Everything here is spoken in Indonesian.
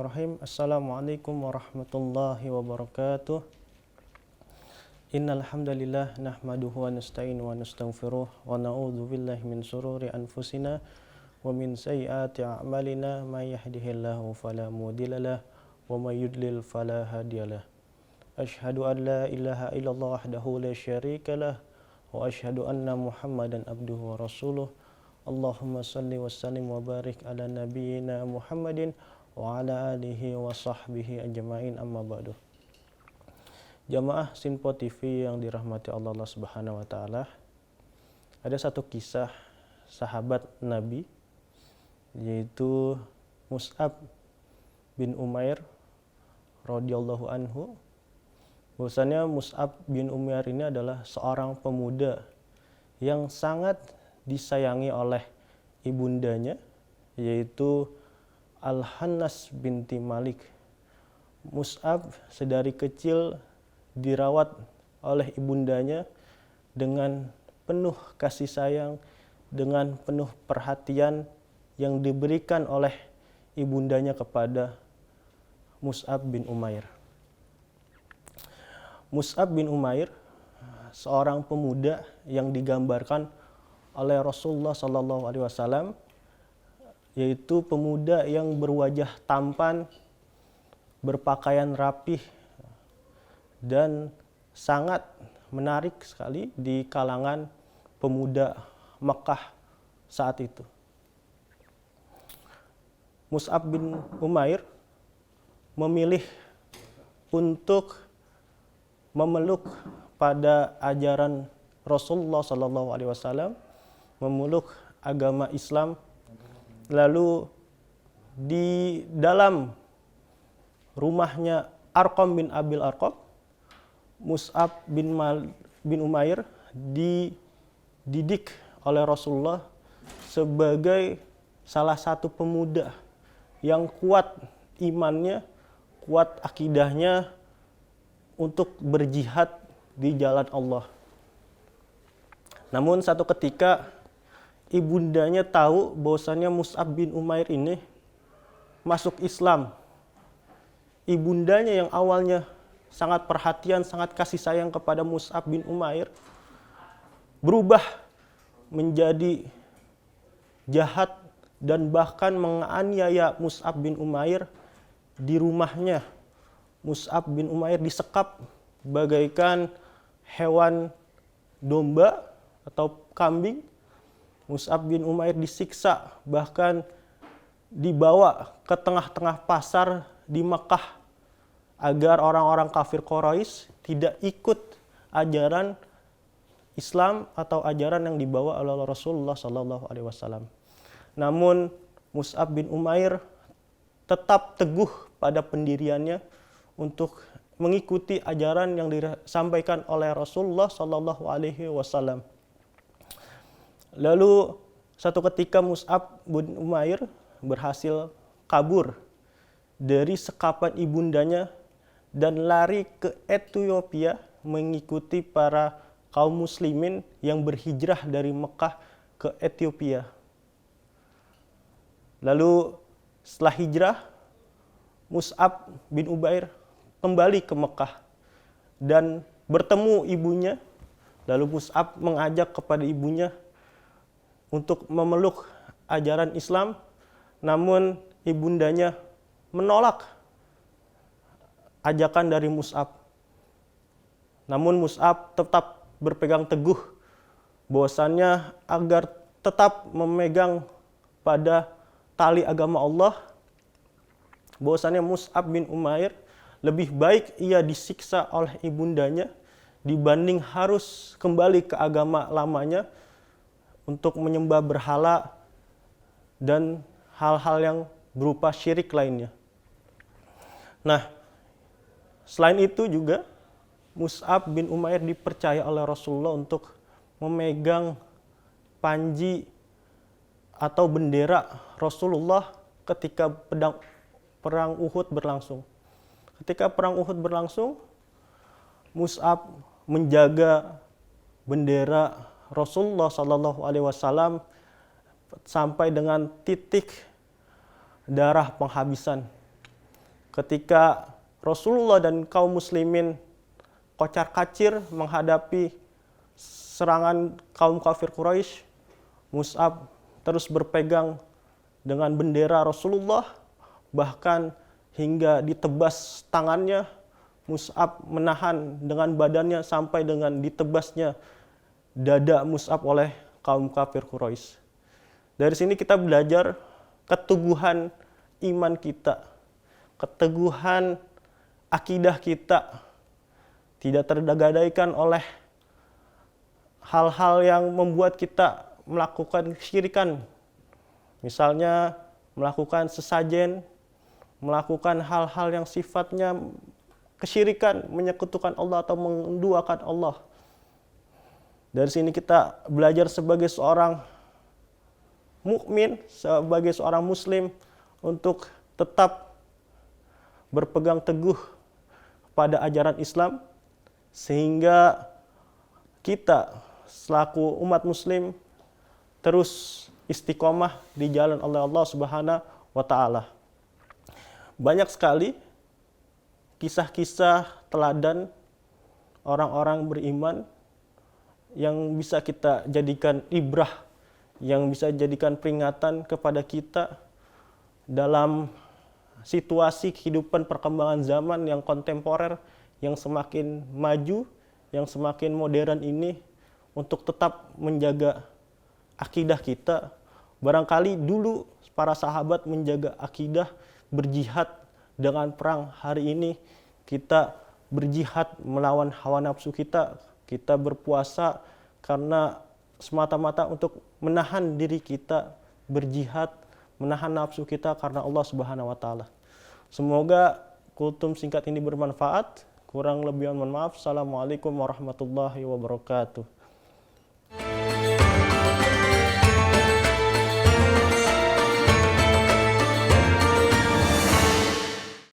Bismillahirrahmanirrahim. Assalamualaikum warahmatullahi wabarakatuh. Innal hamdalillah nahmaduhu wa nasta'inuhu wa nastaghfiruh wa na'udzu billahi min shururi anfusina wa min sayyiati a'malina may yahdihillahu fala mudhillalah wa may yudlil fala hadiyalah. Asyhadu an la ilaha illallah wahdahu la syarikalah wa asyhadu anna Muhammadan abduhu wa rasuluh. Allahumma salli wa sallim wa barik ala nabiyyina Muhammadin wa ala alihi wa sahbihi ajma'in, amma ba'du. Jamaah Sinpo TV yang dirahmati Allah Subhanahu wa taala. Ada satu kisah sahabat Nabi, yaitu Mus'ab bin Umair radhiyallahu anhu. Bahwasanya Mus'ab bin Umair ini adalah seorang pemuda yang sangat disayangi oleh ibundanya, yaitu Al-Hannas binti Malik. Mus'ab sedari kecil dirawat oleh ibundanya dengan penuh kasih sayang, dengan penuh perhatian yang diberikan oleh ibundanya kepada Mus'ab bin Umair. Mus'ab bin Umair seorang pemuda yang digambarkan oleh Rasulullah SAW, yaitu pemuda yang berwajah tampan, berpakaian rapih, dan sangat menarik sekali di kalangan pemuda Mekah saat itu. Mus'ab bin Umair memilih untuk memeluk pada ajaran Rasulullah SAW, memeluk agama Islam. Lalu di dalam rumahnya Arqam bin Abil Arqam, Mus'ab bin Umair dididik oleh Rasulullah sebagai salah satu pemuda yang kuat imannya, kuat akidahnya untuk berjihad di jalan Allah. Namun satu ketika ibundanya tahu bahwasanya Mus'ab bin Umair ini masuk Islam. Ibundanya yang awalnya sangat perhatian, sangat kasih sayang kepada Mus'ab bin Umair, berubah menjadi jahat dan bahkan menganiaya Mus'ab bin Umair di rumahnya. Mus'ab bin Umair disekap bagaikan hewan domba atau kambing. Mus'ab bin Umair disiksa, bahkan dibawa ke tengah-tengah pasar di Mekah agar orang-orang kafir Quraisy tidak ikut ajaran Islam atau ajaran yang dibawa oleh Rasulullah SAW. Namun Mus'ab bin Umair tetap teguh pada pendiriannya untuk mengikuti ajaran yang disampaikan oleh Rasulullah SAW. Lalu satu ketika Mus'ab bin Umair berhasil kabur dari sekapan ibundanya dan lari ke Ethiopia mengikuti para kaum muslimin yang berhijrah dari Mekah ke Ethiopia. Lalu setelah hijrah, Mus'ab bin Umair kembali ke Mekah dan bertemu ibunya. Lalu Mus'ab mengajak kepada ibunya untuk memeluk ajaran Islam, namun ibundanya menolak ajakan dari Mus'ab. Namun Mus'ab tetap berpegang teguh bahwasannya agar tetap memegang pada tali agama Allah, bahwasannya Mus'ab bin Umair lebih baik ia disiksa oleh ibundanya dibanding harus kembali ke agama lamanya untuk menyembah berhala dan hal-hal yang berupa syirik lainnya. Nah, selain itu juga Mus'ab bin Umair dipercaya oleh Rasulullah untuk memegang panji atau bendera Rasulullah ketika perang Uhud berlangsung. Ketika perang Uhud berlangsung, Mus'ab menjaga bendera Rasulullah SAW sampai dengan titik darah penghabisan. ketika Rasulullah dan kaum muslimin kocar-kacir menghadapi serangan kaum kafir Quraisy, Mus'ab terus berpegang dengan bendera Rasulullah, bahkan hingga ditebas tangannya. Mus'ab menahan dengan badannya sampai dengan ditebasnya dada Mus'ab oleh kaum kafir Quraisy. Dari sini kita belajar keteguhan iman kita, keteguhan akidah kita, tidak tergadaikan oleh hal-hal yang membuat kita melakukan kesyirikan. Misalnya melakukan sesajen, melakukan hal-hal yang sifatnya kesyirikan, menyekutukan Allah atau menduakan Allah. Dari sini kita belajar sebagai seorang mukmin, sebagai seorang muslim untuk tetap berpegang teguh pada ajaran Islam, sehingga kita selaku umat muslim terus istiqomah di jalan Allah Subhanahu wa taala. Banyak sekali kisah-kisah teladan orang-orang beriman yang bisa kita jadikan ibrah, yang bisa jadikan peringatan kepada kita dalam situasi kehidupan perkembangan zaman yang kontemporer, yang semakin maju, yang semakin modern ini, untuk tetap menjaga akidah kita. Barangkali dulu para sahabat menjaga akidah, berjihad dengan perang. Hari ini kita berjihad melawan hawa nafsu kita. Kita berpuasa karena semata-mata untuk menahan diri kita, berjihad menahan nafsu kita karena Allah Subhanahu wa taala. Semoga kultum singkat ini bermanfaat. Kurang lebih mohon maaf. Assalamualaikum warahmatullahi wabarakatuh.